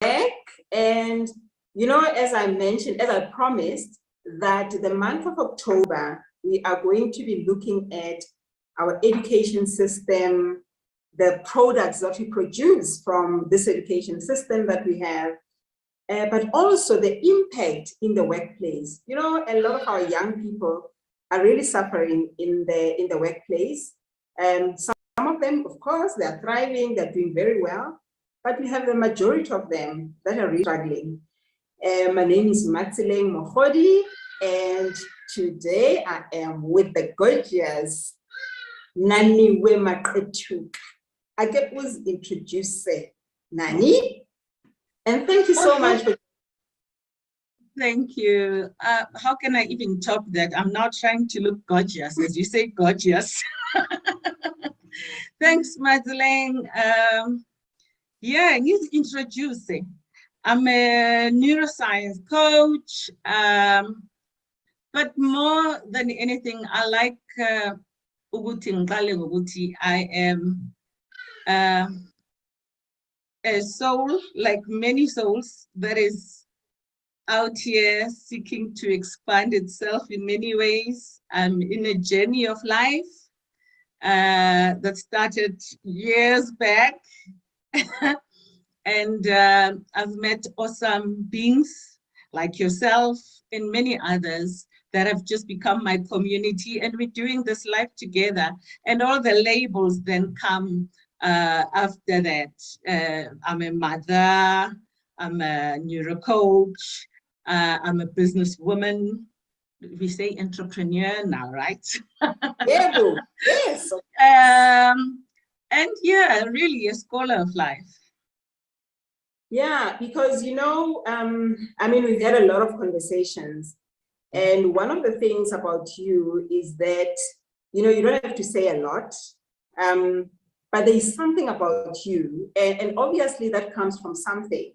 And, as I mentioned, as I promised, that the month of October, we are going to be looking at our education system, the products that we produce from this education system that we have, but also the impact in the workplace. A lot of our young people are really suffering in the workplace. And some of them, of course, they're thriving, they're doing very well, but we have the majority of them that are really struggling. My name is Matsileng Mohodi, and today I am with the gorgeous Nani Wemaqetuka. I get was introduce Nani, and thank you so much for. Thank you. How can I even top that? I'm now trying to look gorgeous, as you say, gorgeous. Thanks, Madeleine. He's introducing. I'm a neuroscience coach, but more than anything, I like I am a soul, like many souls, that is out here seeking to expand itself in many ways. I'm in a journey of life that started years back. And I've met awesome beings like yourself and many others that have just become my community, and we're doing this life together. And all the labels then come after that. I'm a mother, I'm a neurocoach, I'm a businesswoman. We say entrepreneur now, right? Yeah, yes. And yeah, really a scholar of life. Yeah, because, we've had a lot of conversations. And one of the things about you is that, you don't have to say a lot, but there is something about you. And obviously that comes from something.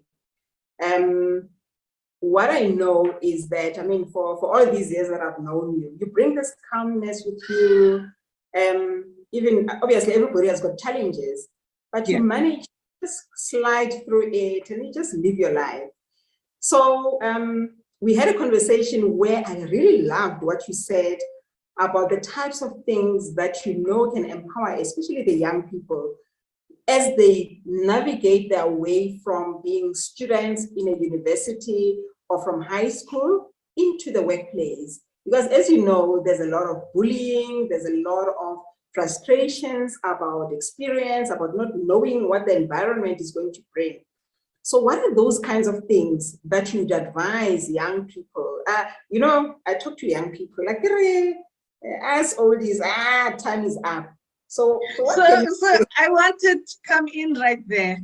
What I know is that, for all these years that I've known you, you bring this calmness with you. Even, obviously, everybody has got challenges, but you manage to just slide through it and you just live your life. So we had a conversation where I really loved what you said about the types of things that can empower, especially the young people, as they navigate their way from being students in a university or from high school into the workplace. Because as you know, there's a lot of bullying, there's a lot of frustrations about experience, about not knowing what the environment is going to bring. So what are those kinds of things that you'd advise young people? I talk to young people like, as old as, time is up. So I wanted to come in right there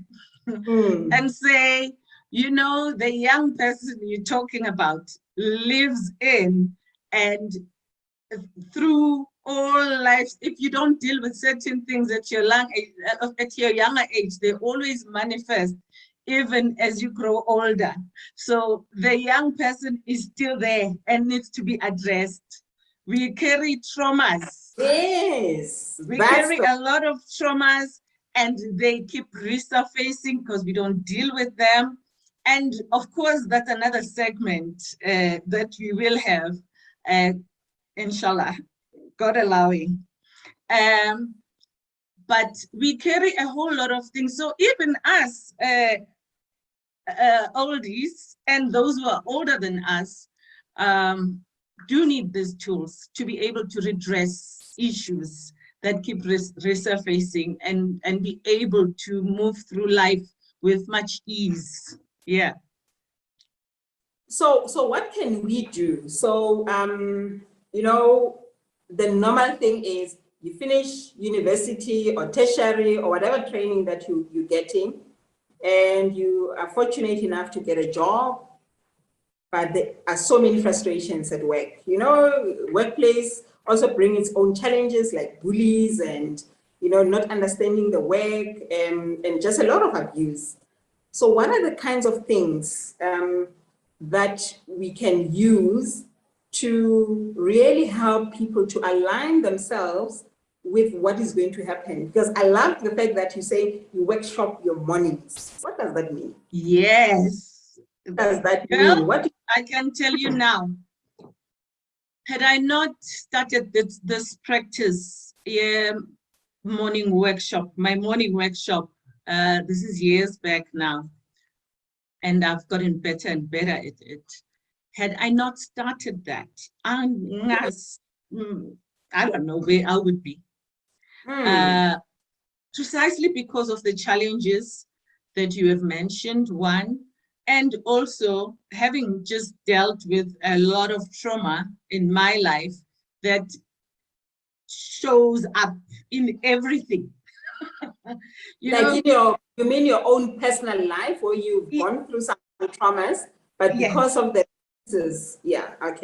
and say, the young person you're talking about lives in and through all lives. If you don't deal with certain things at your younger age, they always manifest even as you grow older. So the young person is still there and needs to be addressed. We carry traumas. Yes. We carry a lot of traumas and they keep resurfacing because we don't deal with them. And of course, that's another segment that we will have, inshallah, God allowing. But we carry a whole lot of things. So even us, oldies, and those who are older than us, do need these tools to be able to redress issues that keep resurfacing and be able to move through life with much ease. Yeah. So what can we do? So, the normal thing is you finish university or tertiary or whatever training that you're getting, and you are fortunate enough to get a job, but there are so many frustrations at work. Workplace also brings its own challenges like bullies and, not understanding the work and just a lot of abuse. So what are the kinds of things that we can use to really help people to align themselves with what is going to happen? Because I love the fact that you say you workshop your mornings. What does that mean? Yes. What does that Well, mean? What? I can tell you now, had I not started this practice, morning workshop, my morning workshop, this is years back now, and I've gotten better and better at it. Had I not started that, I don't know where I would be. Precisely because of the challenges that you have mentioned, one, and also having just dealt with a lot of trauma in my life that shows up in everything. You mean your own personal life, or you've gone through some traumas, but because of the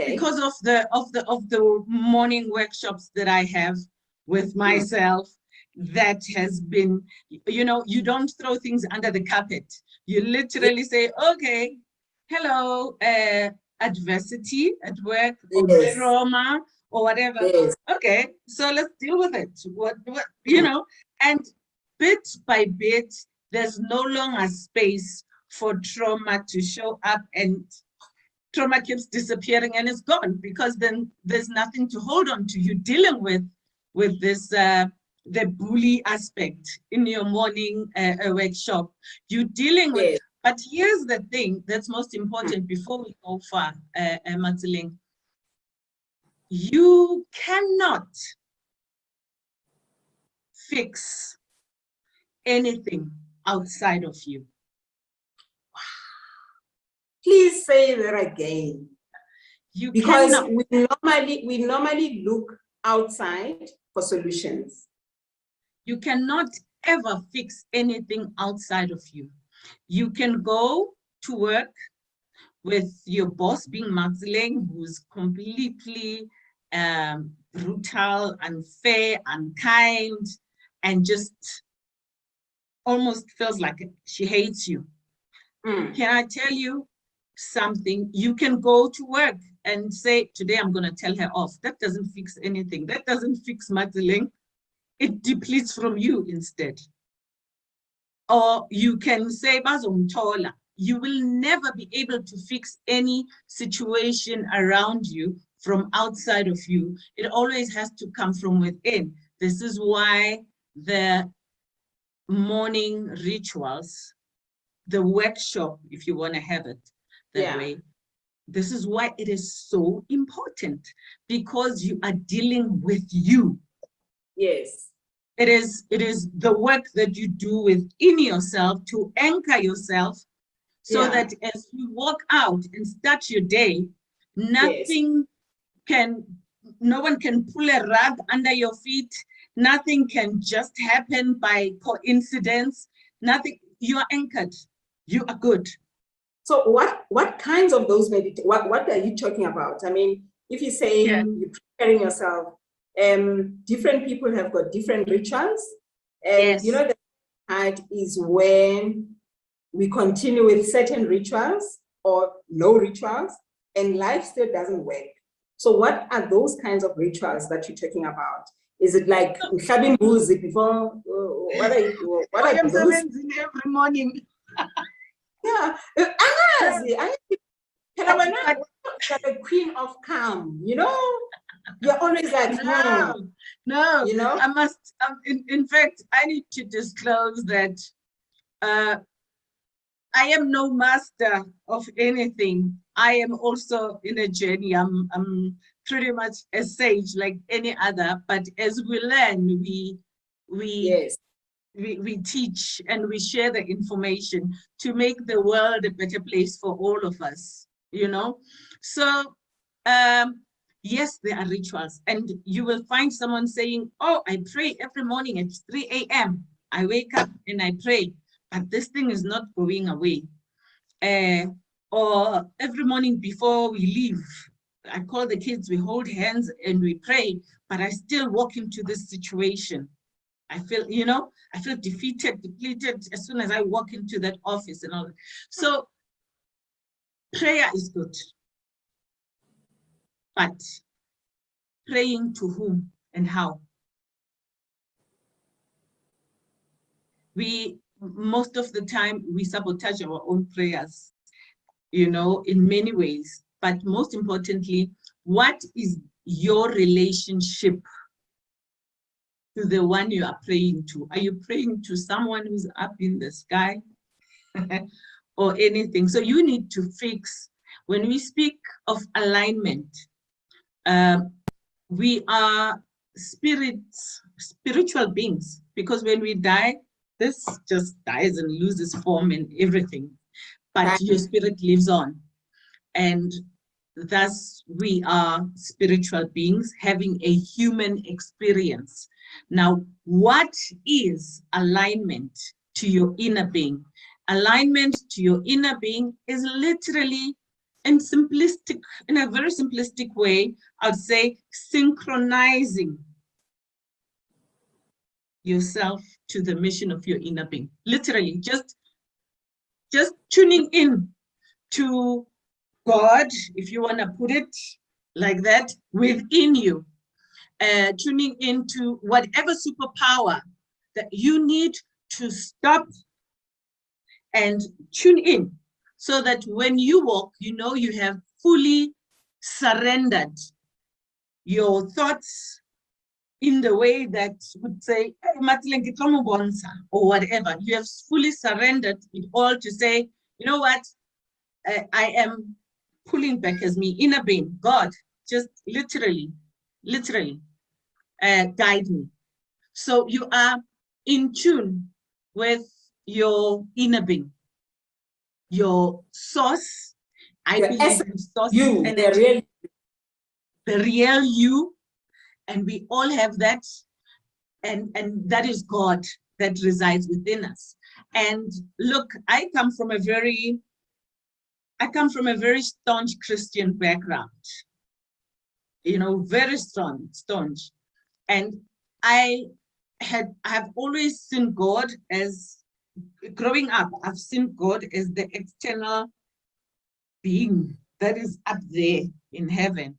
because of the morning workshops that I have with myself, that has been, you don't throw things under the carpet. You literally say, okay, hello, adversity at work, or trauma, or whatever. Okay, so let's deal with it. What and bit by bit, there's no longer space for trauma to show up, and trauma keeps disappearing and it's gone, because then there's nothing to hold on to. You're dealing with this the bully aspect in your morning workshop. You're dealing with, but here's the thing that's most important before we go far, Matseling. You cannot fix anything outside of you. Please say that again. Because we normally look outside for solutions. You cannot ever fix anything outside of you. You can go to work with your boss being Matseling, who's completely brutal, unfair, unkind, and just almost feels like she hates you. Can I tell you something? You can go to work and say, today I'm going to tell her off. That doesn't fix anything. That doesn't fix Matseling. It depletes from you instead. Or you can say, Bazomtola. You will never be able to fix any situation around you from outside of you. It always has to come from within. This is why the morning rituals, the workshop, if you want to have it that way, this is why it is so important, because you are dealing with you. Yes. It is the work that you do within yourself to anchor yourself, so that as you walk out and start your day, no one can pull a rug under your feet. Nothing can just happen by coincidence. Nothing. You are anchored. You are good. So what kinds of those what are you talking about? I mean, if you say you're preparing yourself, different people have got different rituals. And the part is when we continue with certain rituals or no rituals, and life still doesn't work. So what are those kinds of rituals that you're talking about? Is it like having music before? What are those? Every morning. Yeah, I'm the queen of calm, You're always like, no, I must, in fact, I need to disclose that I am no master of anything. I am also in a journey. I'm pretty much a sage like any other, but as we learn, we teach and we share the information to make the world a better place for all of us, So, yes, there are rituals, and you will find someone saying, oh, I pray every morning at 3 a.m. I wake up and I pray, but this thing is not going away. Or every morning before we leave, I call the kids, we hold hands and we pray, but I still walk into this situation. I feel, I feel defeated, depleted as soon as I walk into that office and all that. So prayer is good. But praying to whom and how? most of the time we sabotage our own prayers, you know, in many ways. But most importantly, what is your relationship to the one you are praying to? Are you praying to someone who's up in the sky or anything? So you need to fix, when we speak of alignment, we are spiritual beings, because when we die, this just dies and loses form and everything, but your spirit lives on. And thus we are spiritual beings having a human experience. Now, what is alignment to your inner being? Alignment to your inner being is literally, in a very simplistic way, I'd say synchronizing yourself to the mission of your inner being. Literally, just tuning in to God, if you want to put it like that, within you. Tuning into whatever superpower that you need to stop and tune in, so that when you walk, you know you have fully surrendered your thoughts in the way that would say, or whatever. You have fully surrendered it all to say, you know what, I am pulling back as me, inner being. God, just literally guide me. So you are in tune with your inner being, your source. I believe in source, you, the real you, and we all have that, and that is God that resides within us. And look, I come from a very staunch Christian background, you know, very staunch. And I have always seen God as, growing up, I've seen God as the external being that is up there in heaven.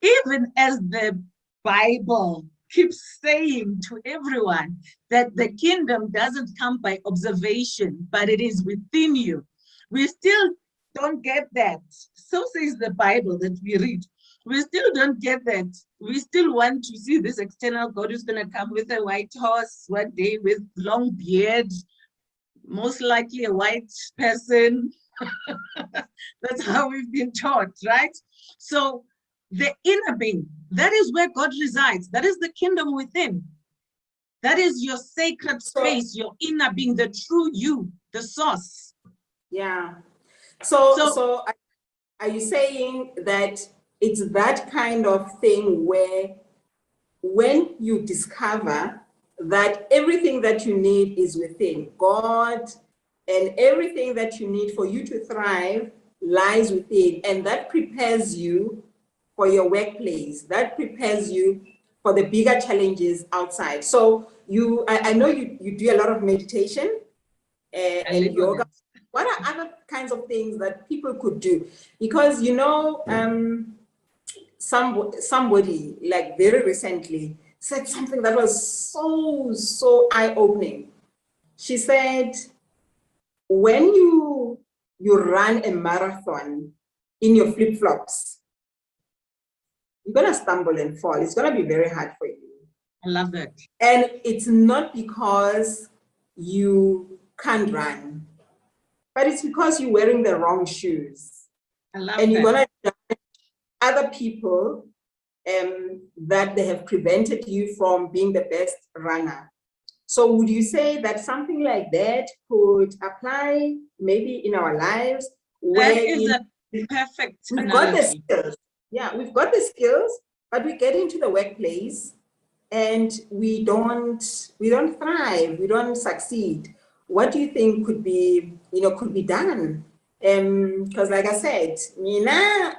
Even as the Bible keeps saying to everyone that the kingdom doesn't come by observation, but it is within you. We still don't get that. So says the Bible that we read. We still don't get that. We still want to see this external God who's going to come with a white horse one day with long beard, most likely a white person. That's how we've been taught, right? So the inner being, that is where God resides. That is the kingdom within. That is your sacred space, your inner being, the true you, the source. Yeah. So are you saying that it's that kind of thing where when you discover that everything that you need is within God, and everything that you need for you to thrive lies within, and that prepares you for your workplace, that prepares you for the bigger challenges outside. So I know you do a lot of meditation and yoga. What are other kinds of things that people could do? Because, you know, somebody like very recently said something that was so eye-opening. She said, when you run a marathon in your flip-flops, you're going to stumble and fall. It's going to be very hard for you. I love that. And it's not because you can't run, but it's because you're wearing the wrong shoes. I love and that. You're going to judge other people that they have prevented you from being the best runner. So would you say that something like that could apply maybe in our lives? That is a perfect we've analogy. got the skills. Yeah, we've got the skills, but we get into the workplace and we don't thrive, we don't succeed. What do you think could be done? Because like I said, Mina,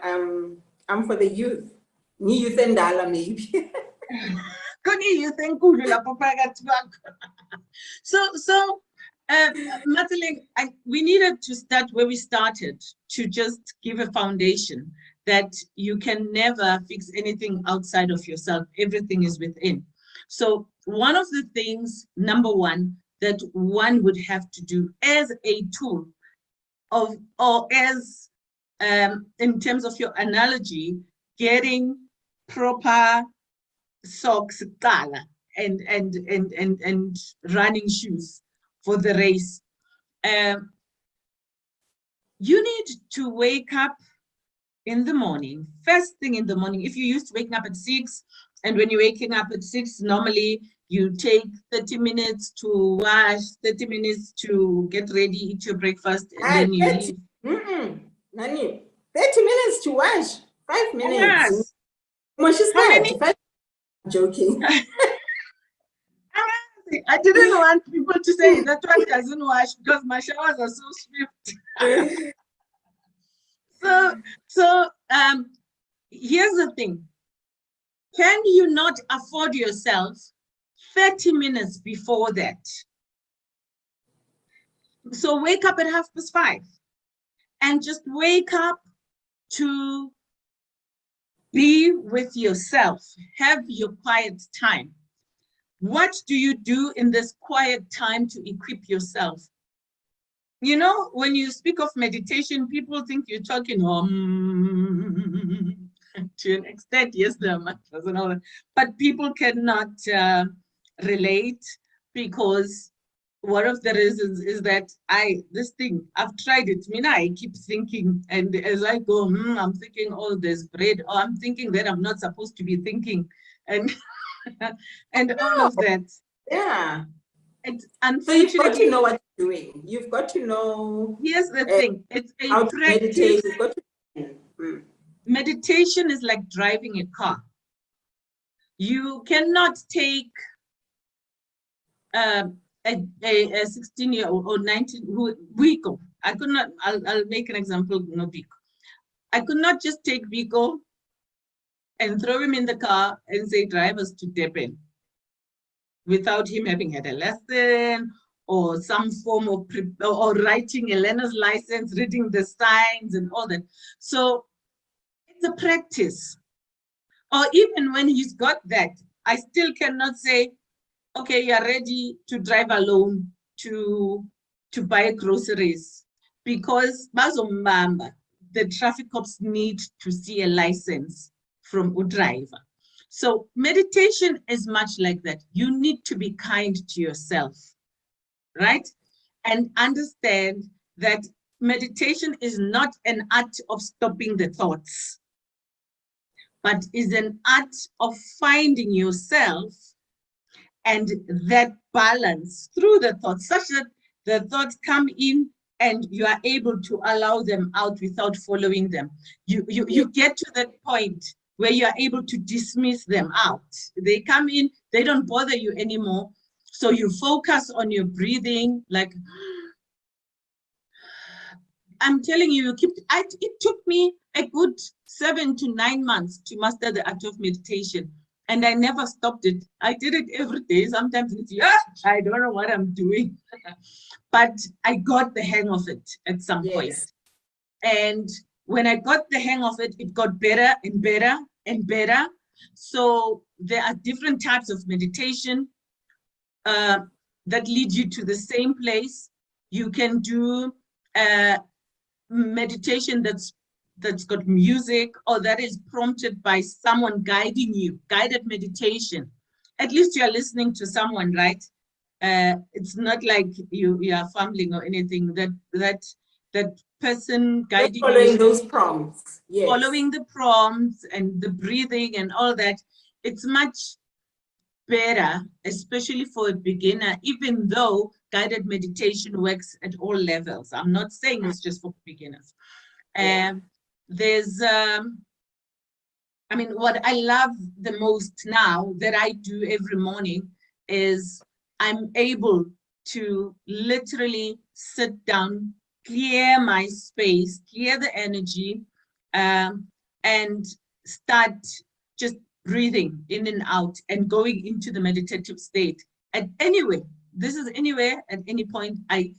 I'm for the youth. Ni youth and dollar maybe. So Mathaling, we needed to start where we started, to just give a foundation that you can never fix anything outside of yourself. Everything is within. So one of the things, number one, that one would have to do as a tool of, or as in terms of your analogy, getting proper socks and running shoes for the race. You need to wake up in the morning, first thing in the morning. If you're used to waking up at 6, and when you're waking up at 6, normally you take 30 minutes to wash, 30 minutes to get ready, eat your breakfast, and then you leave. Nani, 30 minutes to wash, 5 minutes. Yes. Well, she's How many? I'm joking. I didn't want people to say that one doesn't wash because my showers are so swift. So here's the thing. Can you not afford yourself 30 minutes before that? So wake up at 5:30 and just wake up to be with yourself. Have your quiet time. What do you do in this quiet time to equip yourself? You know, when you speak of meditation, people think you're talking to an extent. Yes, there are mantras and all that, but people cannot relate, because one of the reasons is that I've tried it. I keep thinking, and as I go, I'm thinking, oh, there's bread, or I'm thinking that I'm not supposed to be thinking, and and all of that. Yeah. And so you've got to know what you're doing. You've got to know. Here's the thing. It's a how practice. to meditate. You've got to. Meditation is like driving a car. You cannot take a 16-year-old or 19 vehicle. I could not. I'll make an example. No vehicle. I could not just take vehicle and throw him in the car and say, drive us to Durban, without him having had a lesson or some form of or writing a learner's license, reading the signs and all that. So it's a practice. Or even when he's got that, I still cannot say, okay, you're ready to drive alone to buy groceries, because the traffic cops need to see a license from a driver. So meditation is much like that. You need to be kind to yourself, right? And understand that meditation is not an art of stopping the thoughts, but is an art of finding yourself and that balance through the thoughts, such that the thoughts come in and you are able to allow them out without following them. You get to that point where you are able to dismiss them out. They come in, they don't bother you anymore. So you focus on your breathing, like, I'm telling you, it took me a good 7 to 9 months to master the art of meditation. And I never stopped it. I did it every day. Sometimes it's, I don't know what I'm doing. But I got the hang of it at some point. And when I got the hang of it, it got better and better and better. So there are different types of meditation that lead you to the same place. You can do meditation that's got music, or that is prompted by someone guiding you, guided meditation. At least you are listening to someone, right? It's not like you are fumbling or anything. That person guiding you, following those prompts, following the prompts and the breathing and all that. It's much better, especially for a beginner, even though guided meditation works at all levels. I'm not saying it's just for beginners. There's, what I love the most now that I do every morning is I'm able to literally sit down, clear my space, clear the energy, and start just breathing in and out and going into the meditative state. And anyway, this is anywhere at any point. I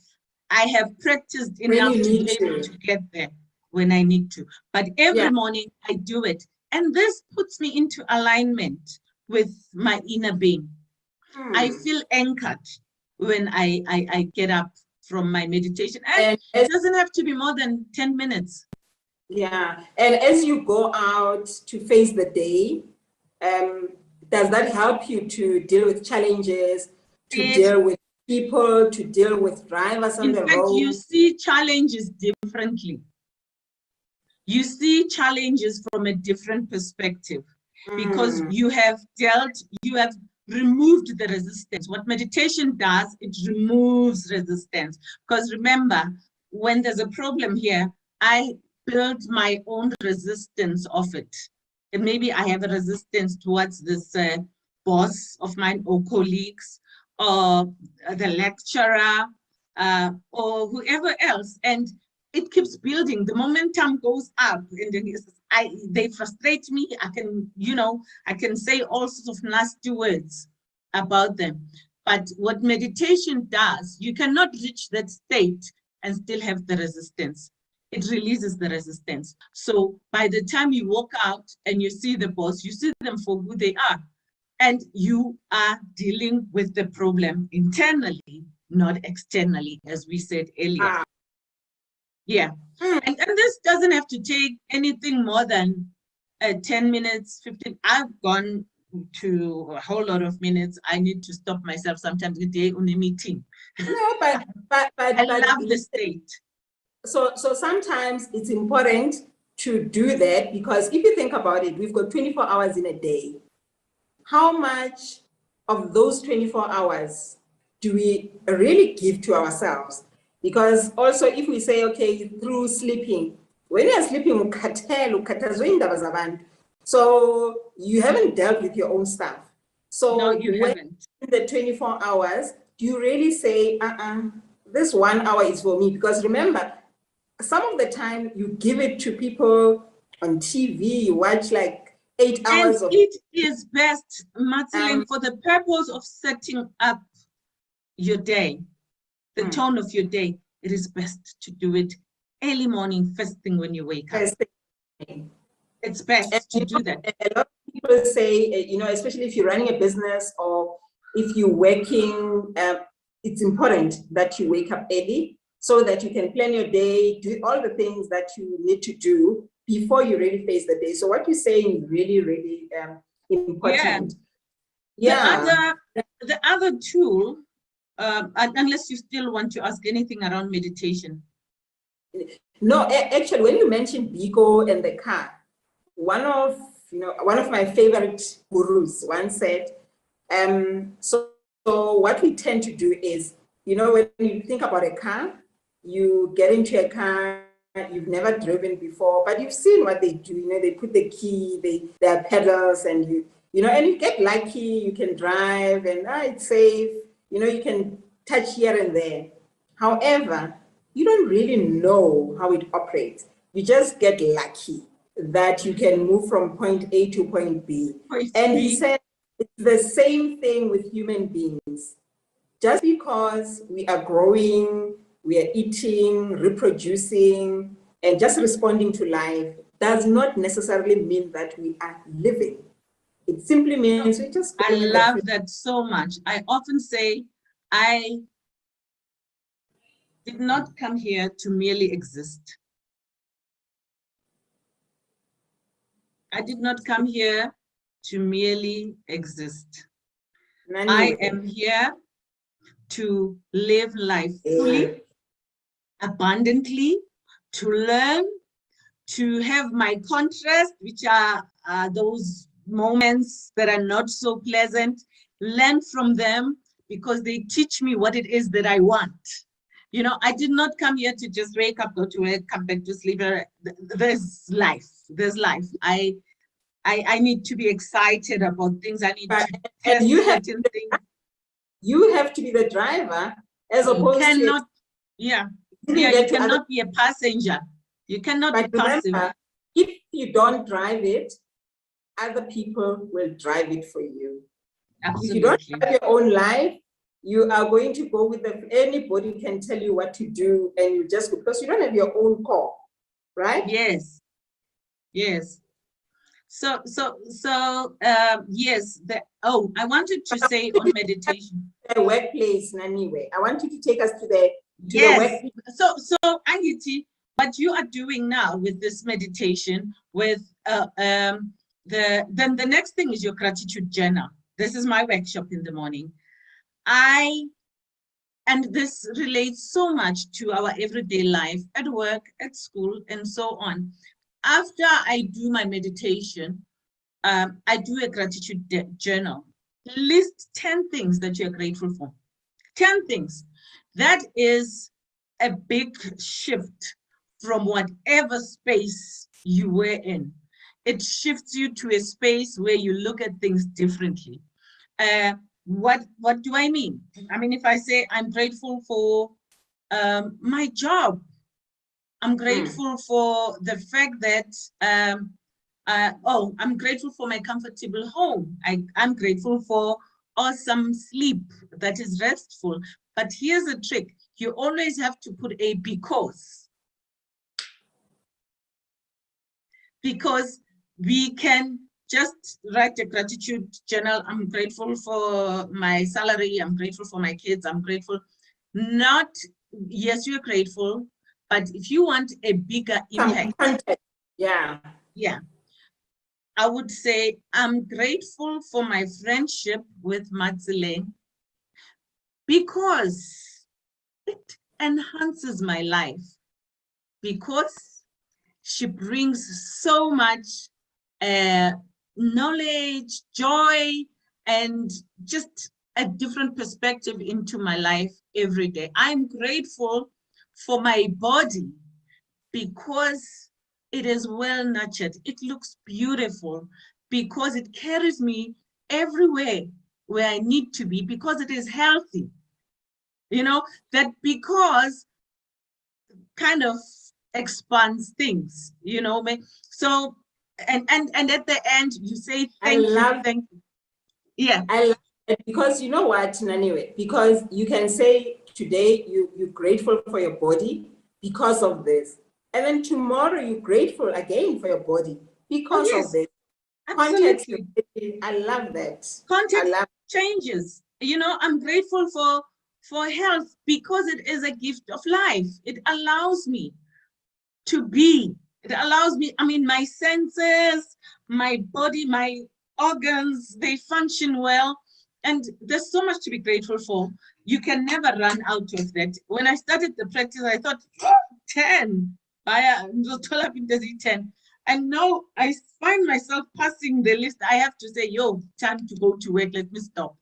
have practiced enough to be able to get there when I need to. But every morning I do it. And this puts me into alignment with my inner being. I feel anchored. when I get up from my meditation. And it doesn't have to be more than 10 minutes. Yeah. And as you go out to face the day, does that help you to deal with challenges, to deal with people, to deal with drivers on the road? In fact, you see challenges differently. You see challenges from a different perspective because you have removed the resistance. What meditation does, it removes resistance. Because remember, when there's a problem here, I build my own resistance of it. And maybe I have a resistance towards this boss of mine or colleagues or the lecturer or whoever else. And it keeps building. The momentum goes up, and then they frustrate me. I can say all sorts of nasty words about them. But what meditation does, you cannot reach that state and still have the resistance. It releases the resistance. So by the time you walk out and you see the boss, you see them for who they are, and you are dealing with the problem internally, not externally, as we said earlier. Yeah, and this doesn't have to take anything more than 10 minutes, 15. I've gone to a whole lot of minutes. I need to stop myself sometimes a day on a meeting. No, but I love the state. So sometimes it's important to do that, because if you think about it, we've got 24 hours in a day. How much of those 24 hours do we really give to ourselves? Because also, if we say, okay, through sleeping, when you're sleeping, so you haven't dealt with your own stuff. So no, you haven't. In the 24 hours, do you really say, this 1 hour is for me? Because remember, some of the time you give it to people on TV, you watch like 8 hours and it is best, Martin, for the purpose of setting up your day, the tone of your day. It is best to do it early morning, first thing when you wake up. It's best to do that. A lot of people say, especially if you're running a business or if you're working, it's important that you wake up early so that you can plan your day, do all the things that you need to do before you really face the day. So what you're saying is really, really important. Yeah. The other tool, unless you still want to ask anything around meditation. No, actually, when you mentioned Biko and the car, one of my favorite gurus once said, so what we tend to do is, when you think about a car, you get into a car, you've never driven before, but you've seen what they do. They put the key, there are pedals, and and you get lucky, you can drive, and it's safe. You can touch here and there. However, you don't really know how it operates. You just get lucky that you can move from point A to point B. And he said it's the same thing with human beings. Just because we are growing, we are eating, reproducing, and just responding to life does not necessarily mean that we are living. It simply means we just... I love that so much. I often say, I did not come here to merely exist. I did not come here to merely exist. I am here to live life fully, abundantly, to learn, to have my contrast, which are those moments that are not so pleasant, learn from them because they teach me what it is that I want. I did not come here to just wake up, go to work, come back to sleep. There's life. There's life. I need to be excited about things. I need to test certain things. You have to be the driver as opposed to... Yeah, you cannot be a passenger. You cannot be passive. Remember, if you don't drive it, other people will drive it for you. Absolutely. If you don't have your own life, you are going to go with anybody can tell you what to do, and you just go because you don't have your own call, right? Yes. So yes. I wanted to say on meditation. the workplace, Naniwe. I want you to take us to the workplace. So Angiti, what you are doing now with this meditation, with then the next thing is your gratitude journal. This is my workshop in the morning. And this relates so much to our everyday life at work, at school, and so on. After I do my meditation, I do a gratitude journal. List 10 things that you're grateful for. 10 things. That is a big shift from whatever space you were in. It shifts you to a space where you look at things differently. What do I mean? I mean, if I say I'm grateful for my job, I'm grateful for the fact that, I'm grateful for my comfortable home. I'm grateful for awesome sleep that is restful. But here's the trick. You always have to put a because. Because we can just write a gratitude journal. I'm grateful for my salary. I'm grateful for my kids. I'm grateful. Not, yes, you're grateful, but if you want a bigger impact. Yeah. I would say I'm grateful for my friendship with Matsileng because it enhances my life, because she brings so much knowledge, joy, and just a different perspective into my life every day. I'm grateful for my body because it is well nurtured. It looks beautiful because it carries me everywhere where I need to be, because it is healthy. You know, that because kind of expands things, you know. So and at the end you say thank you. Yeah, I love it because you know what, Naniwe, because you can say today you're grateful for your body because of this, and then tomorrow you're grateful again for your body because of this. Absolutely. Context, I love that. Context changes. You know, I'm grateful for health because it is a gift of life. It allows me to be. It allows me, I mean, my senses, my body, my organs, they function well. And there's so much to be grateful for. You can never run out of that. When I started the practice, I thought, 10. 10. And now I find myself passing the list. I have to say, yo, time to go to work, let me stop.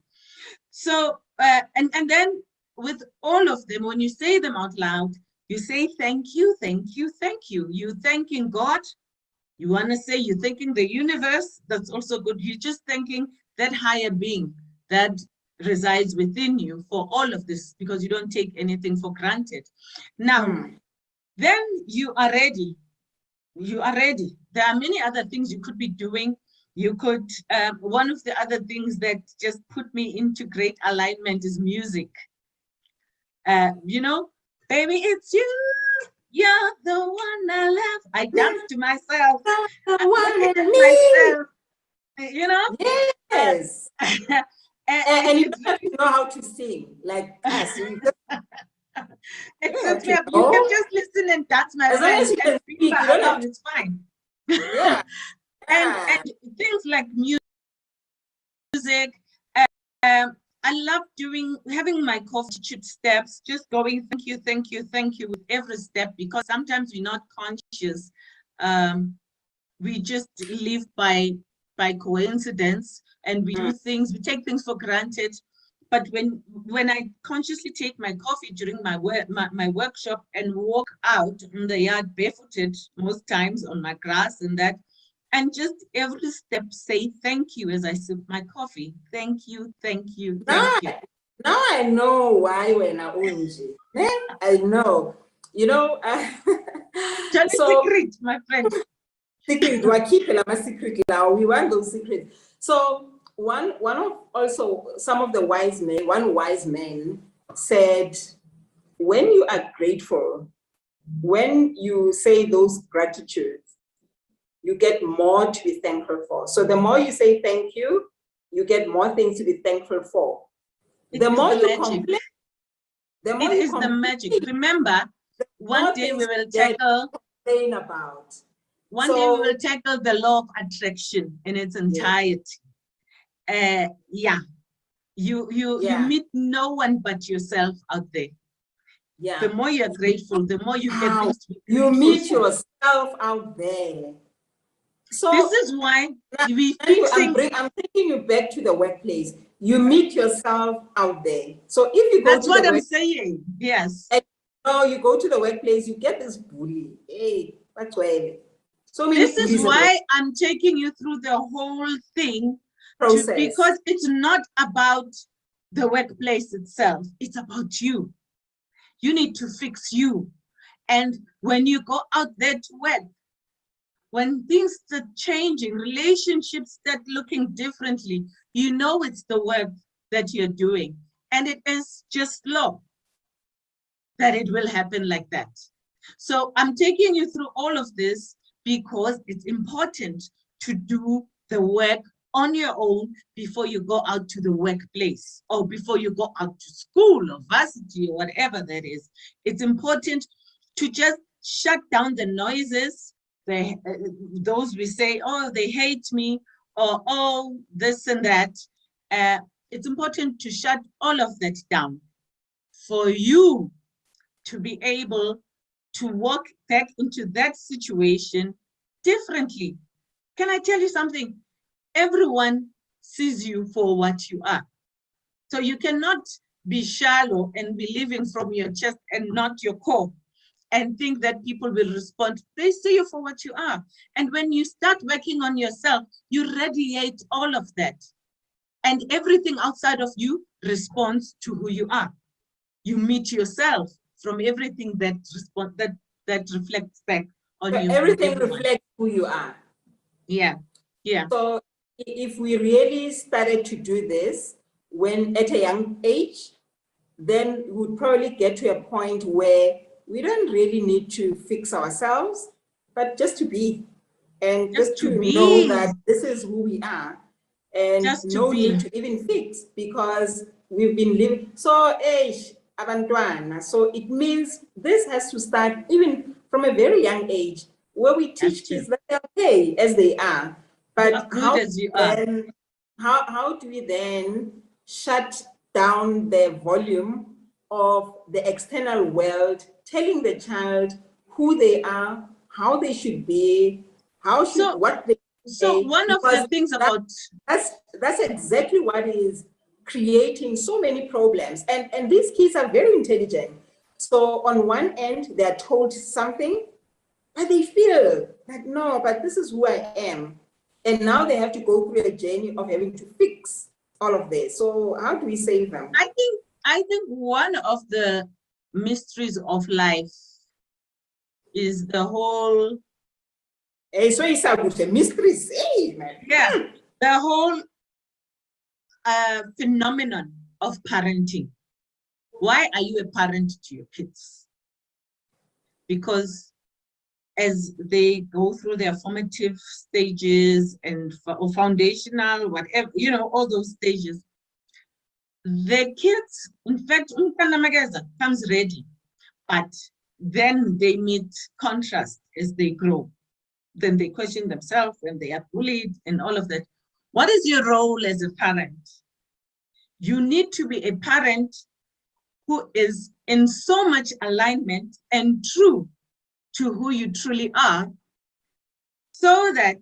So, and then with all of them, when you say them out loud, you say, thank you, thank you, thank you. You're thanking God. You want to say you're thanking the universe. That's also good. You're just thanking that higher being that resides within you for all of this, because you don't take anything for granted. Now, then you are ready. You are ready. There are many other things you could be doing. You could, one of the other things that just put me into great alignment is music. You know, baby, it's you. You're the one I love. I dance to myself. Myself. You know? Yes. And you don't have to know how to sing like us. You can just listen and dance, my friend. As long as you can speak, you don't have to. It's fine. Yeah. And things like music. I love having my coffee steps, just going, thank you, thank you, thank you with every step, because sometimes we're not conscious. We just live by coincidence, and we do things, we take things for granted. But when I consciously take my coffee during my workshop and walk out in the yard barefooted, most times on my grass and that, and just every step say thank you as I sip my coffee. Thank you, thank you, thank you. Now I know why when I I know. You know, so, secret, my friend. Secret, we secret now. We want those secrets. So one of also some of the wise men, one wise man said, when you are grateful, when you say those gratitudes, you get more to be thankful for. So the more you say thank you, you get more things to be thankful for. The more you complain, the more it is the magic. Remember, one day we will tackle about. One day we will tackle the law of attraction in its entirety. You meet no one but yourself out there. Yeah. The more you're grateful, the more you get things to be you meet yourself out there. So this is why I'm taking you back to the workplace. You meet yourself out there. So if you go that's what I'm saying. Yes. And you go to the workplace, you get this bully. Hey, that's why. So this is why I'm taking you through the whole thing process, because it's not about the workplace itself. It's about you. You need to fix you. And when you go out there to work, when things start changing, relationships start looking differently, you know it's the work that you're doing. And it is just law that it will happen like that. So I'm taking you through all of this because it's important to do the work on your own before you go out to the workplace or before you go out to school or varsity or whatever that is. It's important to just shut down the noises, those we say, oh, they hate me, or oh, this and that. It's important to shut all of that down for you to be able to walk back into that situation differently. Can I tell you something? Everyone sees you for what you are. So you cannot be shallow and be living from your chest and not your core and think that people will respond. They see you for what you are. And when you start working on yourself, you radiate all of that. And everything outside of you responds to who you are. You meet yourself from everything that reflects back on you. Everything reflects who you are. Yeah, yeah. So if we really started to do this when at a young age, then we would probably get to a point where we don't really need to fix ourselves, but just to be, and just to know that this is who we are, and no need to even fix, because we've been living so abantwana. So it means this has to start even from a very young age, where we teach kids that they're okay as they are. But how do we then shut down the volume of the external world, telling the child who they are, how they should be, what they so say? One of the things about that's exactly what is creating so many problems. And these kids are very intelligent. So on one end, they're told something, but they feel that no, but this is who I am. And now they have to go through a journey of having to fix all of this. So how do we save them? I think one of the mysteries of life is the whole so it's a mysteries. Yeah, the whole phenomenon of parenting. Why are you a parent to your kids? Because as they go through their formative stages or foundational, whatever, all those stages, the kids, in fact, comes ready, but then they meet contrast as they grow. Then they question themselves and they are bullied and all of that. What is your role as a parent? You need to be a parent who is in so much alignment and true to who you truly are, so that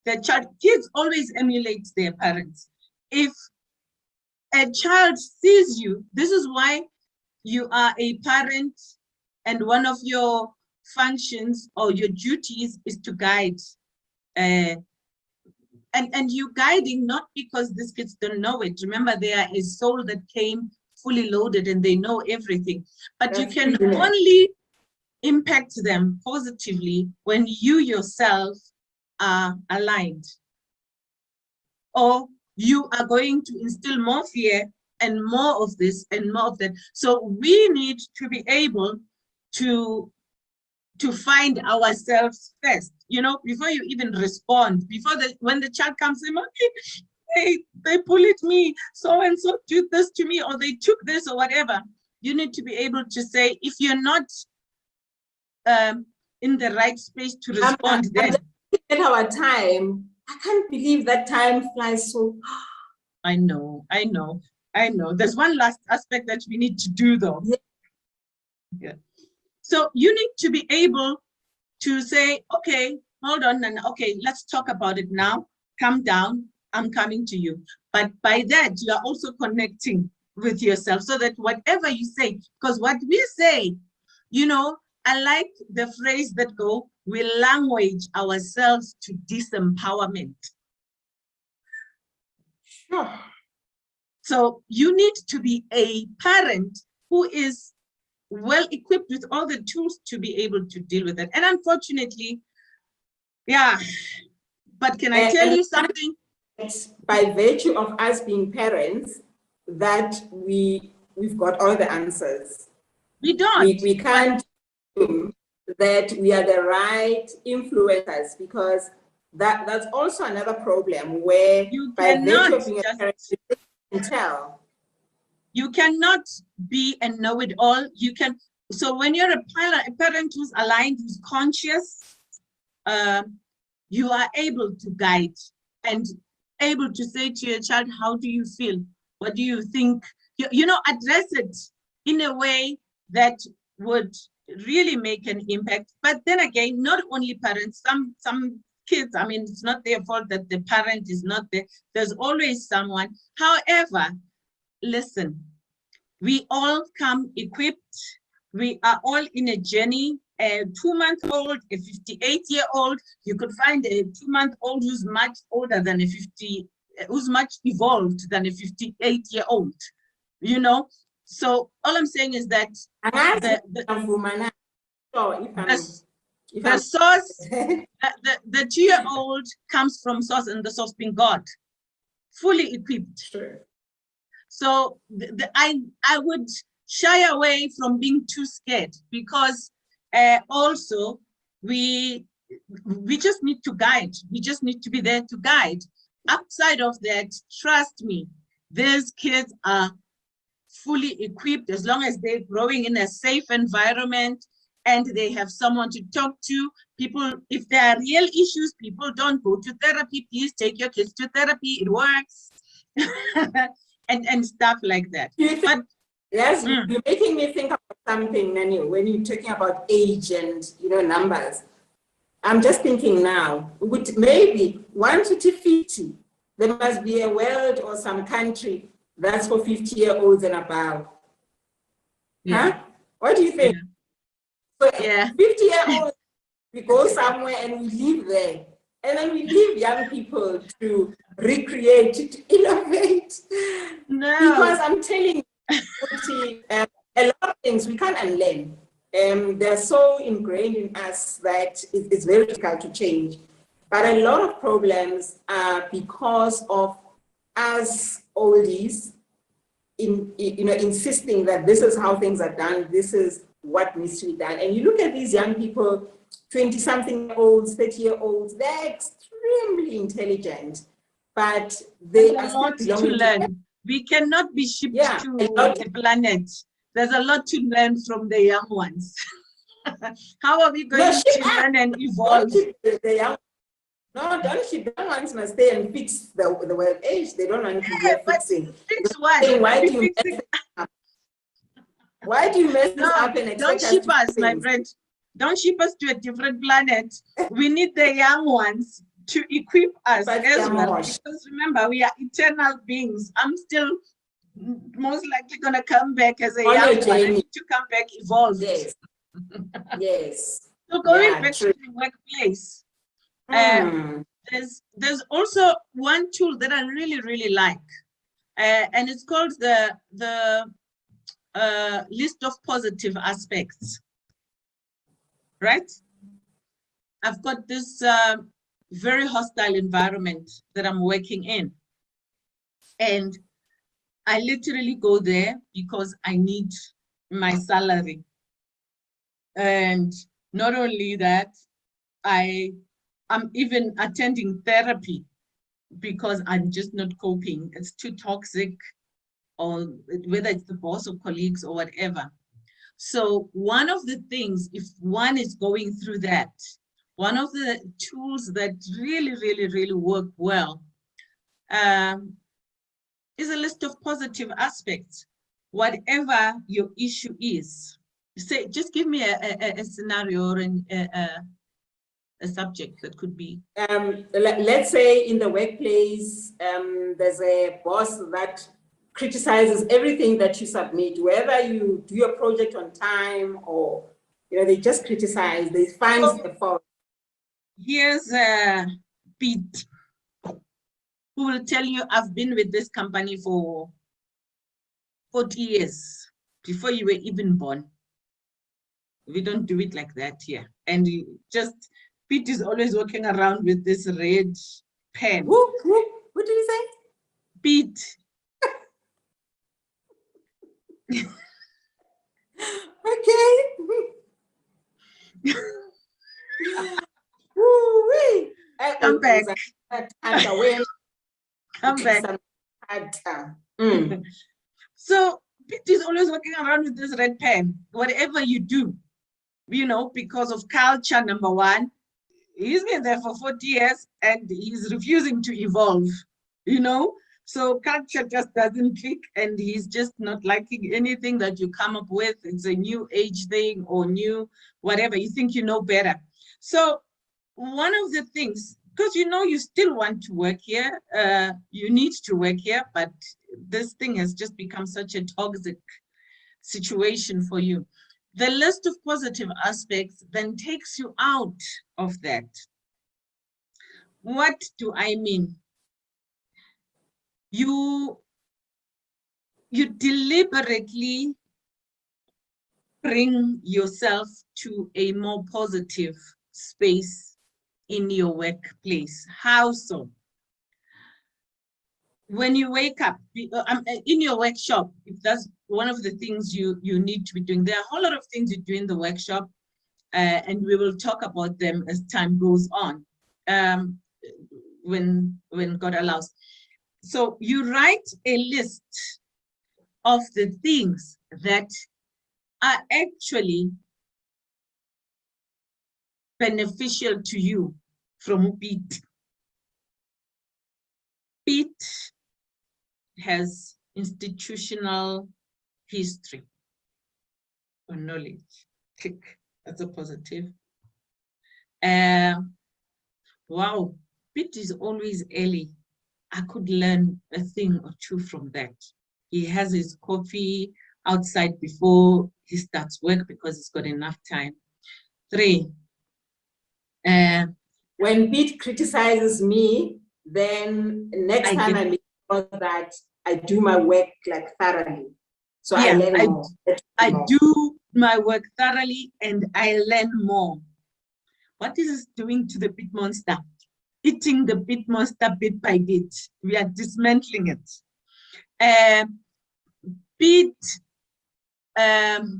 the kids always emulate their parents. If a child sees you, this is why you are a parent, and one of your functions or your duties is to guide. And you're guiding not because these kids don't know it. Remember, they are a soul that came fully loaded and they know everything. But you can only impact them positively when you yourself are aligned. Or you are going to instill more fear and more of this and more of that. So we need to be able to find ourselves first, before you even respond, when the child comes in, okay, they bullied me, so and so did this to me, or they took this or whatever. You need to be able to say, if you're not in the right space to respond, then at our time, I can't believe that time flies so. I know. There's one last aspect that we need to do though. Yeah. So you need to be able to say, okay, hold on, and okay, let's talk about it now. Calm down, I'm coming to you. But by that, you are also connecting with yourself so that whatever you say, because what we say, you know, I like the phrase that go, we language ourselves to disempowerment. Sure. So you need to be a parent who is well equipped with all the tools to be able to deal with it. And unfortunately, yeah, but can I tell you something? It's by virtue of us being parents that we've got all the answers. We don't. We can't assume that we are the right influencers, because that's also another problem where you by cannot virtue of being a parent, you can tell. You cannot be a know-it-all. You can. So when you're a parent who's aligned, who's conscious, you are able to guide and able to say to your child, how do you feel? What do you think? You know, address it in a way that would really make an impact. But then again, not only parents, some kids, I mean, it's not their fault that the parent is not there. There's always someone. However, listen, we all come equipped. We are all in a journey. A 2-month-old, a 58-year-old. You could find a 2-month-old who's much older than who's much evolved than a 58-year-old. You know. So all I'm saying is that the source, the 2-year-old comes from source, and the source being God, fully equipped. Sure. So I would shy away from being too scared, because also we just need to guide. We just need to be there to guide. Outside of that, trust me, these kids are fully equipped as long as they're growing in a safe environment and they have someone to talk to. People, if there are real issues, people don't go to therapy. Please take your kids to therapy. It works. and stuff like that. But yes, you're making me think about something, Nani, when you're talking about age and numbers. I'm just thinking now, with maybe 1 to 50, there must be a world or some country that's for 50-year-olds and above. Yeah. Huh? What do you think? Yeah. So 50-year-olds, we go somewhere and we live there. And then we leave young people to recreate, to innovate. No. Because I'm telling you, a lot of things we can't unlearn. They're so ingrained in us that it's very difficult to change. But a lot of problems are because of us oldies insisting that this is how things are done, this is what needs to be done. And you look at these young people, 20-something-year-olds, 30-year-olds, they're extremely intelligent, but they are still belonging to learn. We cannot be shipped to the planet. There's a lot to learn from the young ones. How are we going to learn and evolve? Don't ship. The young ones must stay and fix the world age. They don't want to be fixing. Fix what? Why do you mess this up and expect don't ship us, my things? friend. Don't ship us to a different planet. We need the young ones to equip us as well. Because remember, we are eternal beings. I'm still most likely going to come back as a young one. I need to come back evolved. Yes. Yes. So going back to the workplace, there's also one tool that I really, really like. And it's called the list of positive aspects. Right? I've got this very hostile environment that I'm working in. And I literally go there because I need my salary. And not only that, I'm even attending therapy because I'm just not coping. It's too toxic, or whether it's the boss or colleagues or whatever. So one of the things, if one is going through that, one of the tools that really work well is a list of positive aspects. Whatever your issue is, say, just give me a scenario or a subject that could be. Let's say in the workplace, there's a boss that criticizes everything that you submit, whether you do your project on time or, they just criticize, they find the fault. Here's Pete, who will tell you, I've been with this company for 40 years, before you were even born. We don't do it like that here. And Pete is always walking around with this red pen. Whoop, whoop. What did he say? Pete. Okay. Woo-wee. Come back. Come back. So Pete is always walking around with this red pen. Whatever you do, because of culture, number one, he's been there for 40 years and he's refusing to evolve, So culture just doesn't click, and he's just not liking anything that you come up with. It's a new age thing or new whatever. You think you know better. So one of the things, because you still want to work here, you need to work here, but this thing has just become such a toxic situation for you. The list of positive aspects then takes you out of that. What do I mean? You deliberately bring yourself to a more positive space in your workplace. How so? When you wake up, in your workshop, if that's one of the things you need to be doing, there are a whole lot of things you do in the workshop, and we will talk about them as time goes on, when God allows. So you write a list of the things that are actually beneficial to you from Pete. Pete has institutional history or knowledge. Click. That's a positive. Wow, Pete is always early. I could learn a thing or two from that. He has his coffee outside before he starts work because he's got enough time. 3. When Pete criticizes me, then next time I make sure that I do my work thoroughly. So yeah, I learn more. I do my work thoroughly and I learn more. What is this doing to the pit monster? Eating the pit monster bit by bit. We are dismantling it. Pete,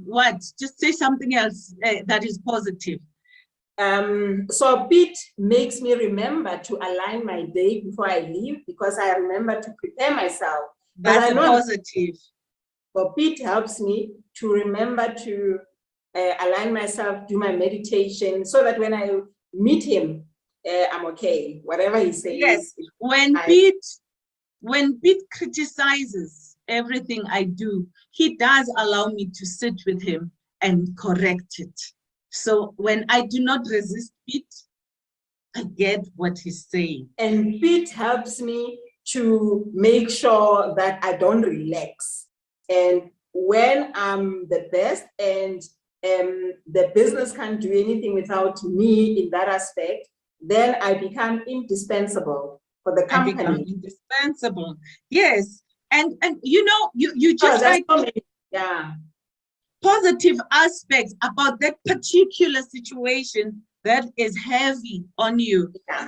what? Just say something else that is positive. So Pete makes me remember to align my day before I leave, because I remember to prepare myself. That's a positive. So Pete helps me to remember to align myself, do my meditation, so that when I meet him, I'm okay. Whatever he says. Yes. When Pete criticizes everything I do, he does allow me to sit with him and correct it. So when I do not resist Pete, I get what he's saying. And Pete helps me to make sure that I don't relax. And when I'm the best and the business can't do anything without me in that aspect, then I become indispensable for the company. I become indispensable. Yes. And you just positive aspects about that particular situation that is heavy on you. Yeah.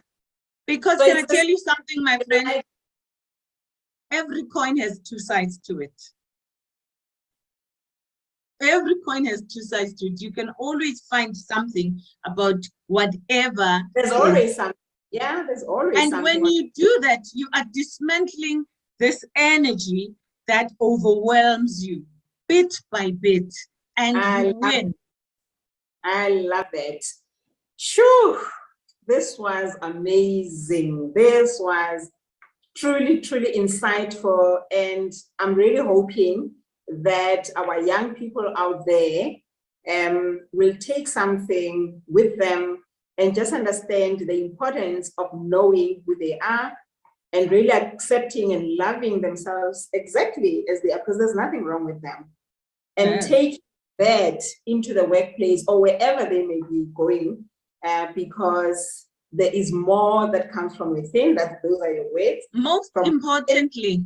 Because so can I tell you something, my friend? Every coin has two sides to it. Every coin has two sides to it. You can always find something about whatever. There's always something. Yeah, there's always and something. when you do that, you are dismantling this energy that overwhelms you bit by bit, and you win. I love it. Shoo! This was amazing. This was truly, truly insightful. And I'm really hoping that our young people out there will take something with them and just understand the importance of knowing who they are and really accepting and loving themselves exactly as they are, because there's nothing wrong with them. And take that into the workplace or wherever they may be going, because there is more that comes from within. That those are your words. Most importantly,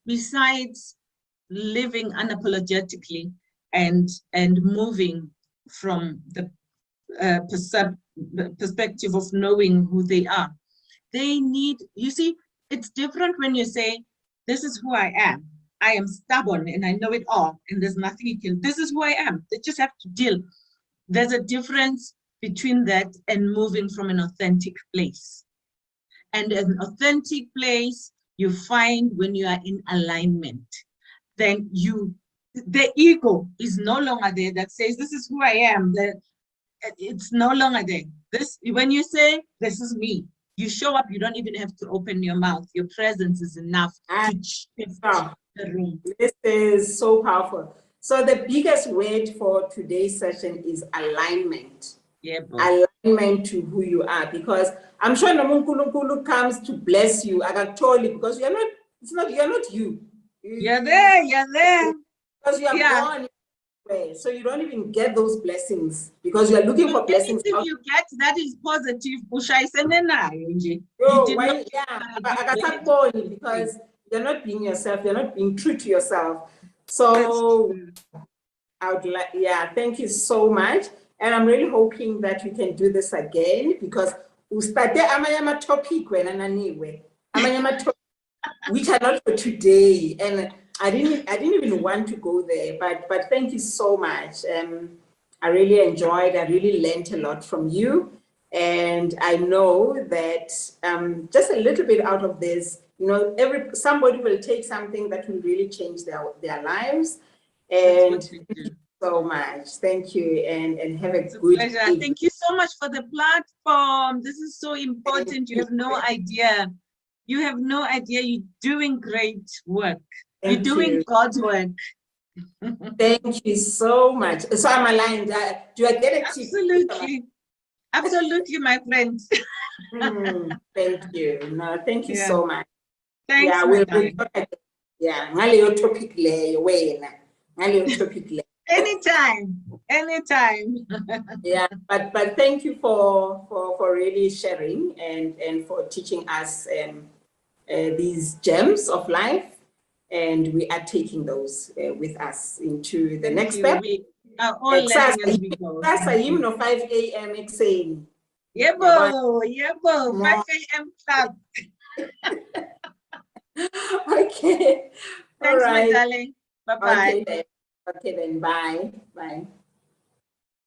besides living unapologetically and moving from the perspective of knowing who they are, they need, you see, it's different when you say, this is who I am. I am stubborn and I know it all and there's nothing you can, this is who I am. They just have to deal. There's a difference between that and moving from an authentic place. And an authentic place you find when you are in alignment. Then the ego is no longer there that says, this is who I am. It's no longer there. When you say, this is me, you show up, you don't even have to open your mouth. Your presence is enough to shift the room. This is so powerful. So the biggest word for today's session is alignment. Yeah, alignment to who you are, because I'm sure Namunkulu comes to bless you, Agatoli, because you're not you. You're there. Because you are born anyway, so you don't even get those blessings because you are looking for blessings. Anything you get that is positive, because you're not being yourself, you're not being true to yourself. So I would like, thank you so much. And I'm really hoping that we can do this again, because ustate amayama topic which are not for today. And I didn't even want to go there, but thank you so much. I really enjoyed, I really learned a lot from you. And I know that just a little bit out of this, somebody will take something that will really change their lives. And thank you so much. Thank you, and have a good pleasure. Thank you so much for the platform. This is so important. You have no idea. You have no idea. You're doing great work. You're doing God's work. Thank you so much. So I'm aligned. Do I get a tip? Absolutely, my friend. Thank you. No, thank you so much. Thanks, we'll topic anytime. Yeah, but thank you for really sharing and for teaching us these gems of life, and we are taking those with us into the next step. We are all learning as we go. That's a hymn of 5 a.m. exam. Yebo, 5 a.m. club. Okay. Thanks, my darling. Bye-bye. Okay then. Bye.